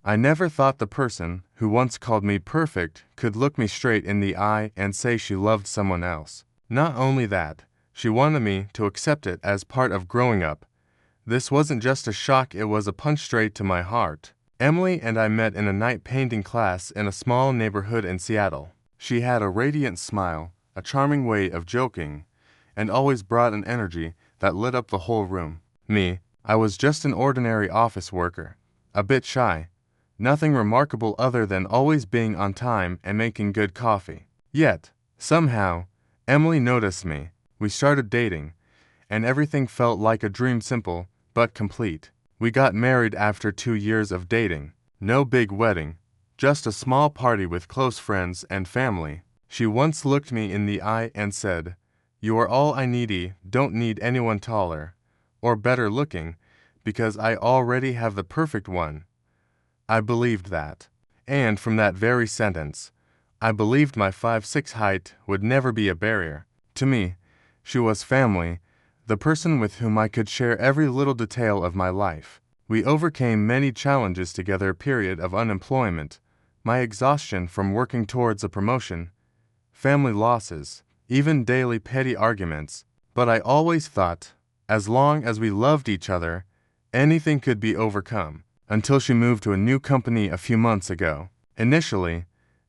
I never thought the person who once called me perfect could look me straight in the eye and say she loved someone else. Not only that, she wanted me to accept it as part of growing up. This wasn't just a shock, it was a punch straight to my heart. Emily and I met in a night painting class in a small neighborhood in Seattle. She had a radiant smile, a charming way of joking, and always brought an energy that lit up the whole room. Me, I was just an ordinary office worker, a bit shy. Nothing remarkable other than always being on time and making good coffee. Yet, somehow, Emily noticed me. We started dating, and everything felt like a dream, simple but complete. We got married after 2 years of dating. No big wedding, just a small party with close friends and family. She once looked me in the eye and said, "You are all I need, don't need anyone taller or better looking, because I already have the perfect one." I believed that. And from that very sentence, I believed my 5'6" height would never be a barrier. To me, she was family, the person with whom I could share every little detail of my life. We overcame many challenges together: a period of unemployment, my exhaustion from working towards a promotion, family losses, even daily petty arguments. But I always thought, as long as we loved each other, anything could be overcome. Until she moved to a new company a few months ago. Initially,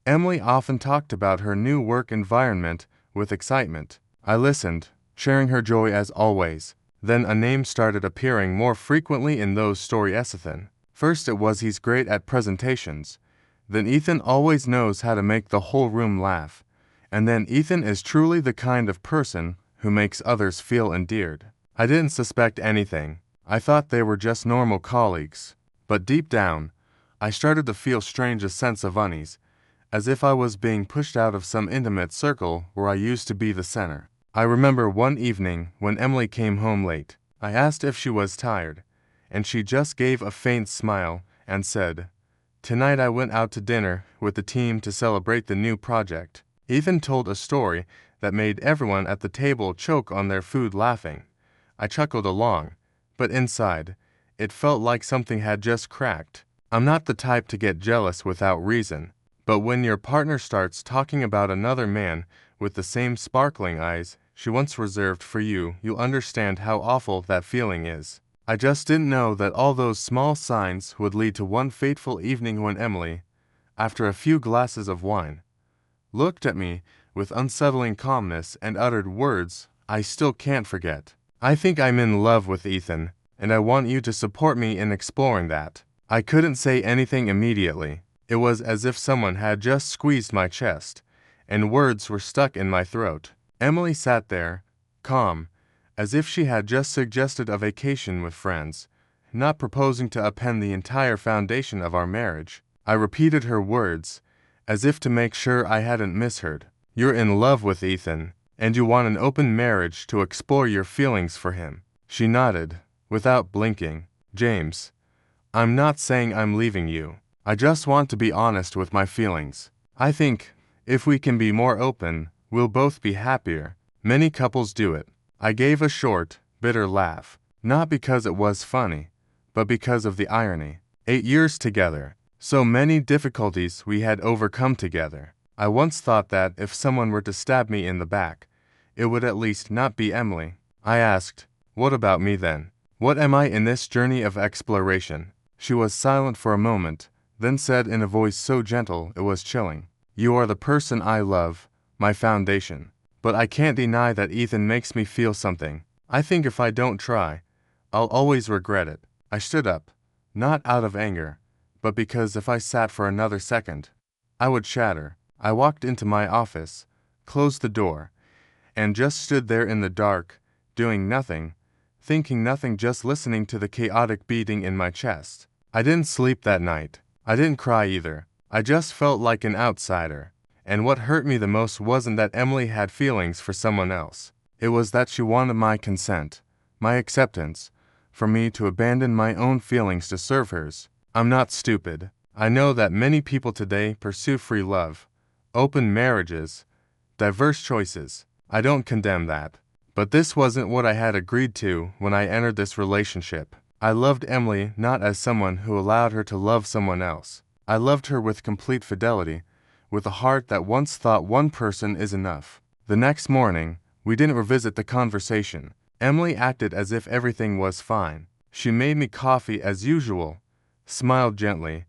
Emily often talked about her new work environment with excitement. I listened, sharing her joy as always. Then a name started appearing more frequently in those stories. Ethan. First it was he's great at presentations. Then Ethan always knows how to make the whole room laugh. And then Ethan is truly the kind of person who makes others feel endeared. I didn't suspect anything. I thought they were just normal colleagues. But deep down, I started to feel strange, a sense of unease, as if I was being pushed out of some intimate circle where I used to be the center. I remember one evening when Emily came home late. I asked if she was tired, and she just gave a faint smile and said, "Tonight I went out to dinner with the team to celebrate the new project." Ethan told a story that made everyone at the table choke on their food laughing. I chuckled along, but inside, it felt like something had just cracked. I'm not the type to get jealous without reason, but when your partner starts talking about another man with the same sparkling eyes she once reserved for you, you'll understand how awful that feeling is. I just didn't know that all those small signs would lead to one fateful evening when Emily, after a few glasses of wine, looked at me with unsettling calmness and uttered words I still can't forget. "I think I'm in love with Ethan, and I want you to support me in exploring that." I couldn't say anything immediately. It was as if someone had just squeezed my chest, and words were stuck in my throat. Emily sat there, calm, as if she had just suggested a vacation with friends, not proposing to upend the entire foundation of our marriage. I repeated her words, as if to make sure I hadn't misheard. "You're in love with Ethan, and you want an open marriage to explore your feelings for him." She nodded, without blinking. "James, I'm not saying I'm leaving you. I just want to be honest with my feelings. I think, if we can be more open, we'll both be happier. Many couples do it." I gave a short, bitter laugh, not because it was funny, but because of the irony. 8 years together, so many difficulties we had overcome together. I once thought that if someone were to stab me in the back, it would at least not be Emily. I asked, "What about me then? What am I in this journey of exploration?" She was silent for a moment, then said in a voice so gentle it was chilling, "You are the person I love, my foundation. But I can't deny that Ethan makes me feel something. I think if I don't try, I'll always regret it." I stood up, not out of anger, but because if I sat for another second, I would shatter. I walked into my office, closed the door, and just stood there in the dark, doing nothing, thinking nothing, just listening to the chaotic beating in my chest. I didn't sleep that night. I didn't cry either. I just felt like an outsider. And what hurt me the most wasn't that Emily had feelings for someone else. It was that she wanted my consent, my acceptance, for me to abandon my own feelings to serve hers. I'm not stupid. I know that many people today pursue free love, open marriages, diverse choices. I don't condemn that. But this wasn't what I had agreed to when I entered this relationship. I loved Emily not as someone who allowed her to love someone else. I loved her with complete fidelity, with a heart that once thought one person is enough. The next morning, we didn't revisit the conversation. Emily acted as if everything was fine. She made me coffee as usual, smiled gently,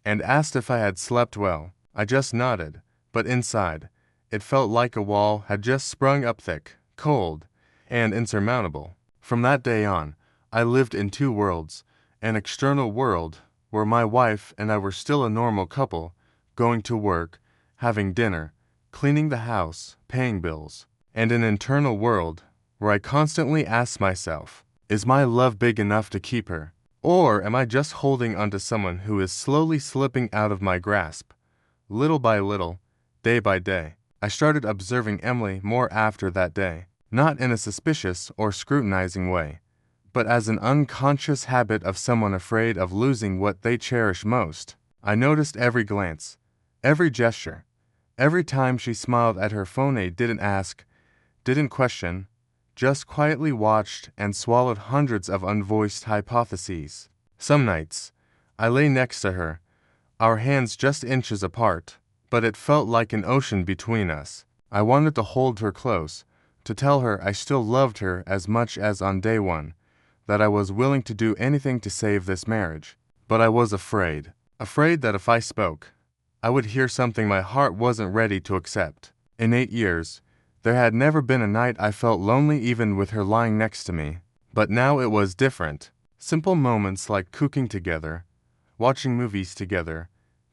and asked if I had slept well. I just nodded, but inside, it felt like a wall had just sprung up thick, cold, and insurmountable. From that day on, I lived in two worlds, an external world where my wife and I were still a normal couple, going to work, having dinner, cleaning the house, paying bills, and an internal world where I constantly asked myself, is my love big enough to keep her? Or am I just holding onto someone who is slowly slipping out of my grasp? Little by little, day by day, I started observing Emily more after that day, not in a suspicious or scrutinizing way, but as an unconscious habit of someone afraid of losing what they cherish most. I noticed every glance, every gesture, every time she smiled at her phone. Didn't ask, didn't question, just quietly watched and swallowed hundreds of unvoiced hypotheses. Some nights, I lay next to her, our hands just inches apart, but it felt like an ocean between us. I wanted to hold her close, to tell her I still loved her as much as on day one, that I was willing to do anything to save this marriage. But I was afraid that if I spoke, I would hear something my heart wasn't ready to accept. In 8 years, there had never been a night I felt lonely even with her lying next to me. But now it was different. Simple moments like cooking together, watching movies together,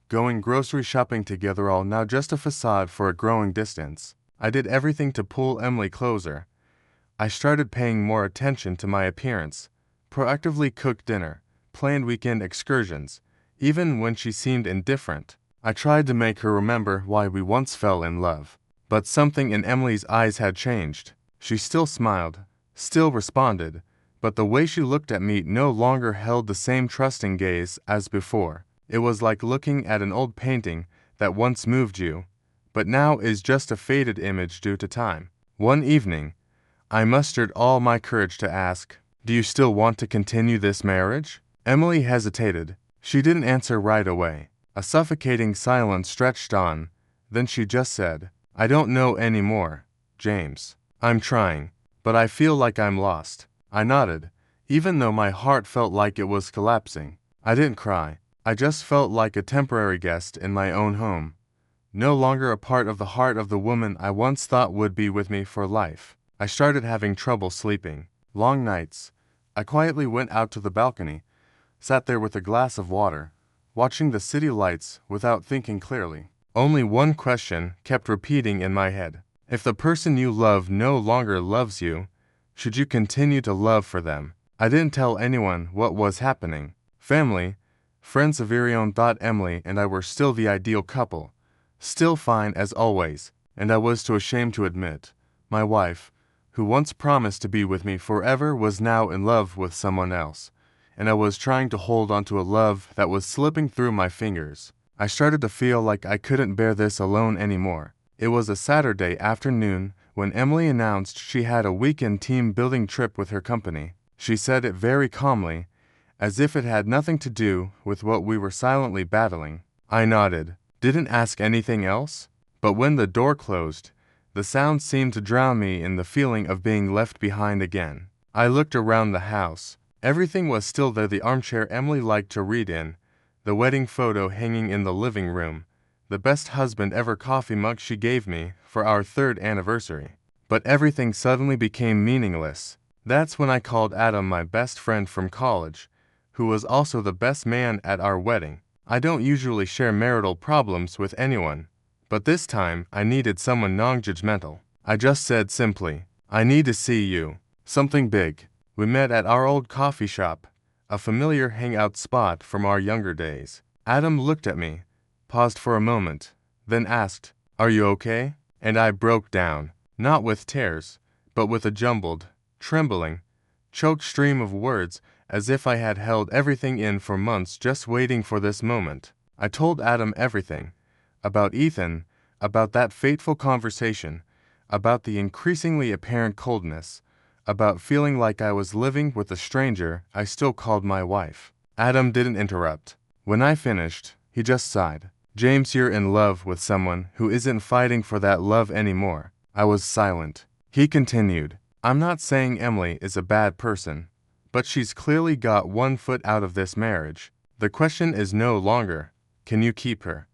going grocery shopping together, all now just a facade for a growing distance. I did everything to pull Emily closer. I started paying more attention to my appearance, proactively cooked dinner, planned weekend excursions, even when she seemed indifferent. I tried to make her remember why we once fell in love. But something in Emily's eyes had changed. She still smiled, still responded, but the way she looked at me no longer held the same trusting gaze as before. It was like looking at an old painting that once moved you, but now is just a faded image due to time. One evening, I mustered all my courage to ask, "Do you still want to continue this marriage?" Emily hesitated. She didn't answer right away. A suffocating silence stretched on. Then she just said, "I don't know anymore, James. I'm trying, but I feel like I'm lost." I nodded, even though my heart felt like it was collapsing. I didn't cry. I just felt like a temporary guest in my own home, no longer a part of the heart of the woman I once thought would be with me for life. I started having trouble sleeping. Long nights, I quietly went out to the balcony, sat there with a glass of water, watching the city lights without thinking clearly. Only one question kept repeating in my head. If the person you love no longer loves you, should you continue to love for them? I didn't tell anyone what was happening. Family, friends of Irion thought Emily and I were still the ideal couple, still fine as always, and I was too ashamed to admit. My wife, who once promised to be with me forever, was now in love with someone else, and I was trying to hold on to a love that was slipping through my fingers. I started to feel like I couldn't bear this alone anymore. It was a Saturday afternoon when Emily announced she had a weekend team-building trip with her company. She said it very calmly, as if it had nothing to do with what we were silently battling. I nodded, didn't ask anything else, but when the door closed, the sound seemed to drown me in the feeling of being left behind again. I looked around the house. Everything was still there: the armchair Emily liked to read in, the wedding photo hanging in the living room, the best husband ever coffee mug she gave me for our 3rd anniversary. But everything suddenly became meaningless. That's when I called Adam, my best friend from college, who was also the best man at our wedding. I don't usually share marital problems with anyone, but this time I needed someone non-judgmental. I just said simply, "I need to see you." Something big. We met at our old coffee shop, a familiar hangout spot from our younger days. Adam looked at me, paused for a moment, then asked, "Are you okay?" And I broke down, not with tears, but with a jumbled, trembling, choked stream of words, as if I had held everything in for months just waiting for this moment. I told Adam everything, about Ethan, about that fateful conversation, about the increasingly apparent coldness, about feeling like I was living with a stranger I still called my wife. Adam didn't interrupt. When I finished, he just sighed. James, you're in love with someone who isn't fighting for that love anymore. I was silent. He continued, I'm not saying Emily is a bad person, but she's clearly got one foot out of this marriage. The question is no longer, can you keep her?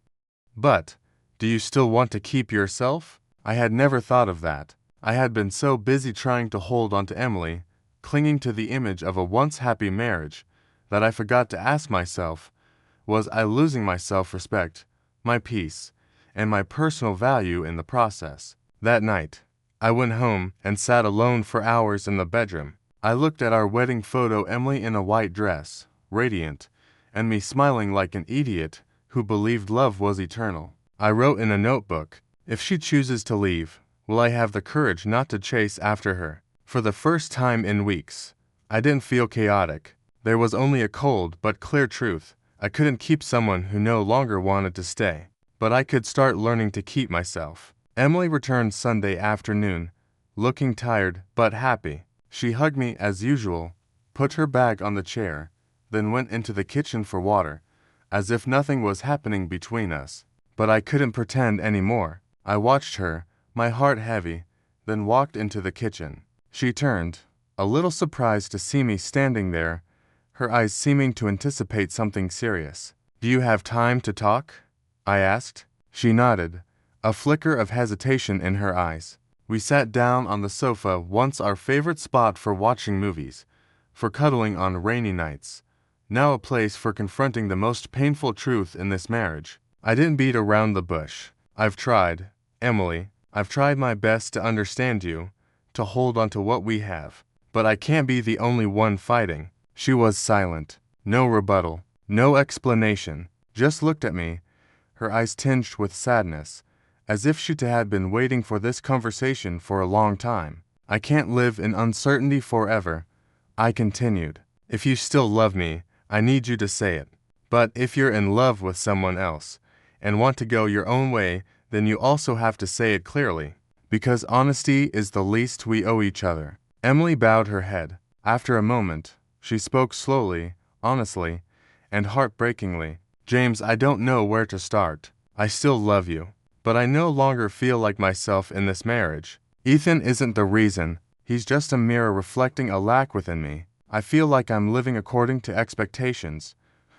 But, do you still want to keep yourself? I had never thought of that. I had been so busy trying to hold on to Emily, clinging to the image of a once happy marriage, that I forgot to ask myself, was I losing my self-respect, my peace, and my personal value in the process? That night, I went home and sat alone for hours in the bedroom. I looked at our wedding photo, Emily in a white dress, radiant, and me smiling like an idiot who believed love was eternal. I wrote in a notebook, if she chooses to leave, will I have the courage not to chase after her? For the first time in weeks, I didn't feel chaotic. There was only a cold but clear truth. I couldn't keep someone who no longer wanted to stay, but I could start learning to keep myself. Emily returned Sunday afternoon, looking tired but happy. She hugged me as usual, put her bag on the chair, then went into the kitchen for water, as if nothing was happening between us. But I couldn't pretend anymore. I watched her, my heart heavy, then walked into the kitchen. She turned, a little surprised to see me standing there, her eyes seeming to anticipate something serious. Do you have time to talk? I asked. She nodded, a flicker of hesitation in her eyes. We sat down on the sofa, once our favorite spot for watching movies, for cuddling on rainy nights, now a place for confronting the most painful truth in this marriage. I didn't beat around the bush. I've tried, Emily, I've tried my best to understand you, to hold on to what we have. But I can't be the only one fighting. She was silent. No rebuttal, no explanation, just looked at me, her eyes tinged with sadness, as if she had been waiting for this conversation for a long time. I can't live in uncertainty forever, I continued. If you still love me, I need you to say it. But if you're in love with someone else, and want to go your own way, then you also have to say it clearly, because honesty is the least we owe each other. Emily bowed her head. After a moment, she spoke slowly, honestly, and heartbreakingly. James, I don't know where to start. I still love you, but I no longer feel like myself in this marriage. Ethan isn't the reason. He's just a mirror reflecting a lack within me. I feel like I'm living according to expectations,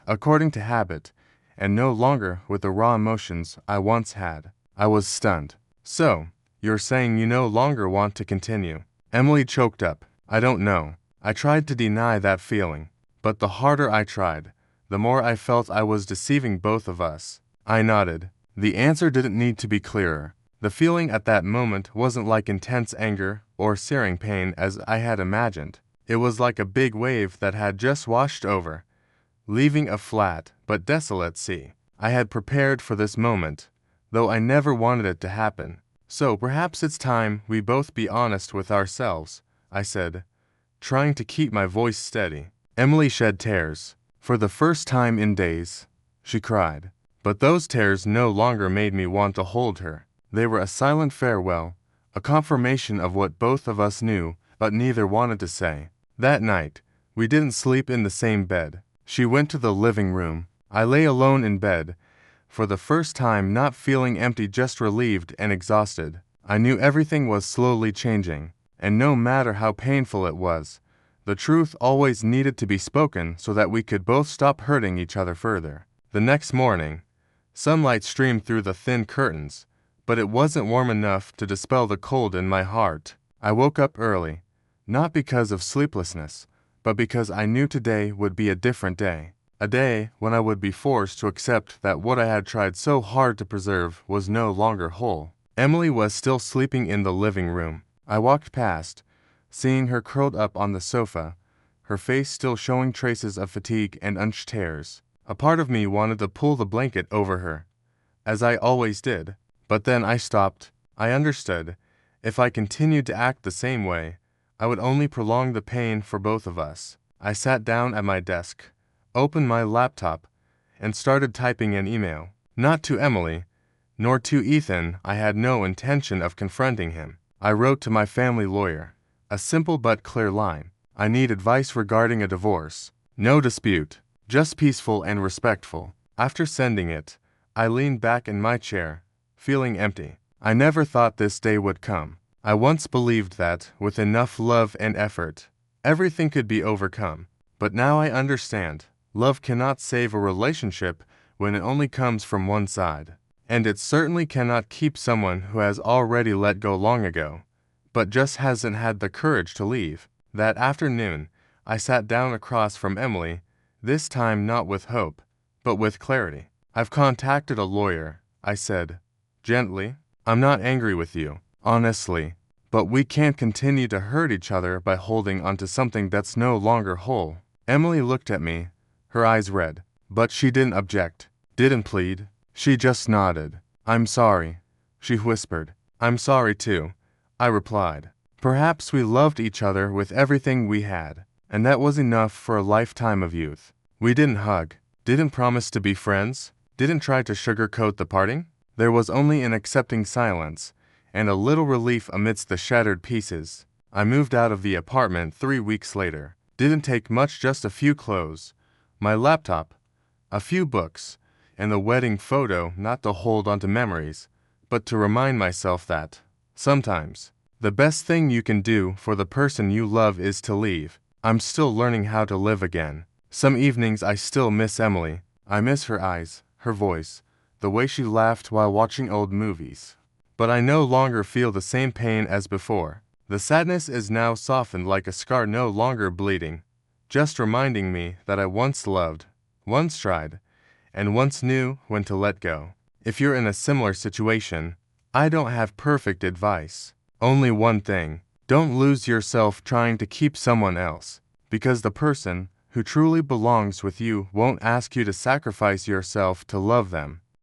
according to habit, and no longer with the raw emotions I once had. I was stunned. So, you're saying you no longer want to continue? Emily choked up. I don't know. I tried to deny that feeling, but the harder I tried, the more I felt I was deceiving both of us. I nodded. The answer didn't need to be clearer. The feeling at that moment wasn't like intense anger or searing pain as I had imagined. It was like a big wave that had just washed over, leaving a flat but desolate sea. I had prepared for this moment, though I never wanted it to happen. So perhaps it's time we both be honest with ourselves, I said, trying to keep my voice steady. Emily shed tears. For the first time in days, she cried. But those tears no longer made me want to hold her. They were a silent farewell, a confirmation of what both of us knew, but neither wanted to say. That night, we didn't sleep in the same bed. She went to the living room. I lay alone in bed, for the first time not feeling empty, just relieved and exhausted. I knew everything was slowly changing, and no matter how painful it was, the truth always needed to be spoken so that we could both stop hurting each other further. The next morning, sunlight streamed through the thin curtains, but it wasn't warm enough to dispel the cold in my heart. I woke up early, not because of sleeplessness, but because I knew today would be a different day. A day when I would be forced to accept that what I had tried so hard to preserve was no longer whole. Emily was still sleeping in the living room. I walked past, seeing her curled up on the sofa, her face still showing traces of fatigue and unshed hairs. A part of me wanted to pull the blanket over her, as I always did, but then I stopped. I understood. If I continued to act the same way, I would only prolong the pain for both of us. I sat down at my desk, opened my laptop, and started typing an email. Not to Emily, nor to Ethan. I had no intention of confronting him. I wrote to my family lawyer. A simple but clear line. I need advice regarding a divorce. No dispute, just peaceful and respectful. After sending it, I leaned back in my chair, feeling empty. I never thought this day would come. I once believed that, with enough love and effort, everything could be overcome. But now I understand. Love cannot save a relationship when it only comes from one side. And it certainly cannot keep someone who has already let go long ago, but just hasn't had the courage to leave. That afternoon, I sat down across from Emily, this time not with hope, but with clarity. I've contacted a lawyer, I said, gently. I'm not angry with you, honestly, but we can't continue to hurt each other by holding onto something that's no longer whole. Emily looked at me, her eyes red, but she didn't object, didn't plead. She just nodded. I'm sorry, she whispered. I'm sorry too, I replied. Perhaps we loved each other with everything we had, and that was enough for a lifetime of youth. We didn't hug, didn't promise to be friends, didn't try to sugarcoat the parting. There was only an accepting silence, and a little relief amidst the shattered pieces. I moved out of the apartment 3 weeks later. Didn't take much, just a few clothes, my laptop, a few books, and the wedding photo, not to hold onto memories, but to remind myself that, sometimes, the best thing you can do for the person you love is to leave. I'm still learning how to live again. Some evenings I still miss Emily. I miss her eyes, her voice, the way she laughed while watching old movies. But I no longer feel the same pain as before. The sadness is now softened like a scar, no longer bleeding, just reminding me that I once loved, once tried, and once knew when to let go. If you're in a similar situation, I don't have perfect advice. Only one thing: don't lose yourself trying to keep someone else, because the person who truly belongs with you won't ask you to sacrifice yourself to love them.